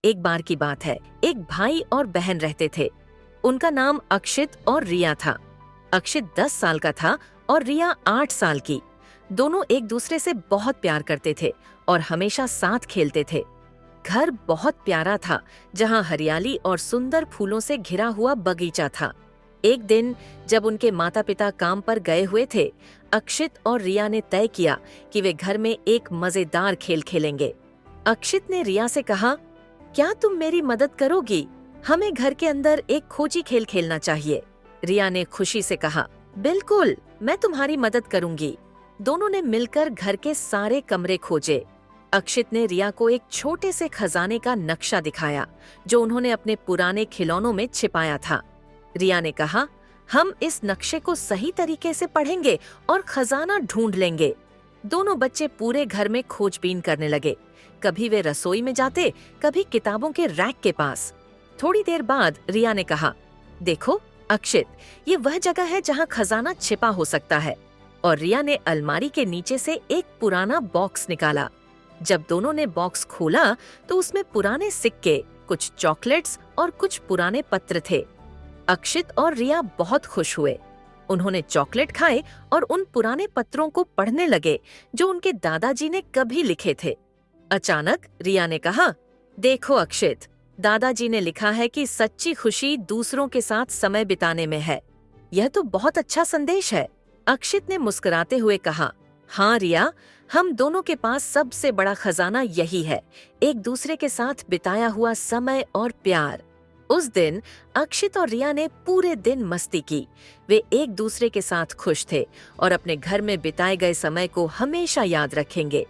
एक बार की बात है, एक भाई और बहन रहते थे। उनका नाम अक्षित और रिया था। अक्षित 10 साल का था और रिया 8 साल की। दोनों एक दूसरे से बहुत प्यार करते थे और हमेशा साथ खेलते थे। घर बहुत प्यारा था, जहाँ हरियाली और सुंदर फूलों से घिरा हुआ बगीचा था। एक दिन जब उनके माता पिता काम पर गए हुए थे, अक्षित और रिया ने तय किया कि वे घर में एक मजेदार खेल खेलेंगे। अक्षित ने रिया से कहा, क्या तुम मेरी मदद करोगी? हमें घर के अंदर एक खोजी खेल खेलना चाहिए। रिया ने खुशी से कहा, बिल्कुल, मैं तुम्हारी मदद करूंगी। दोनों ने मिलकर घर के सारे कमरे खोजे। अक्षित ने रिया को एक छोटे से खजाने का नक्शा दिखाया, जो उन्होंने अपने पुराने खिलौनों में छिपाया था। रिया ने कहा, हम इस नक्शे को सही तरीके से पढ़ेंगे और खजाना ढूंढ लेंगे। दोनों बच्चे पूरे घर में खोजबीन करने लगे। कभी वे रसोई में जाते, कभी किताबों के रैक के पास। थोड़ी देर बाद रिया ने कहा, देखो अक्षित, ये वह जगह है जहाँ खजाना छिपा हो सकता है। और रिया ने अलमारी के नीचे से एक पुराना बॉक्स निकाला। जब दोनों ने बॉक्स खोला तो उसमें पुराने सिक्के, कुछ चॉकलेट्स और कुछ पुराने पत्र थे। अक्षित और रिया बहुत खुश हुए। उन्होंने चॉकलेट खाए और उन पुराने पत्रों को पढ़ने लगे, जो उनके दादाजी ने कभी लिखे थे। अचानक रिया ने कहा, देखो अक्षित, दादाजी ने लिखा है कि सच्ची खुशी दूसरों के साथ समय बिताने में है। यह तो बहुत अच्छा संदेश है। अक्षित ने मुस्कुराते हुए कहा, हाँ रिया, हम दोनों के पास सबसे बड़ा खजाना यही है, एक दूसरे के साथ बिताया हुआ समय और प्यार। उस दिन अक्षित और रिया ने पूरे दिन मस्ती की। वे एक दूसरे के साथ खुश थे और अपने घर में बिताए गए समय को हमेशा याद रखेंगे।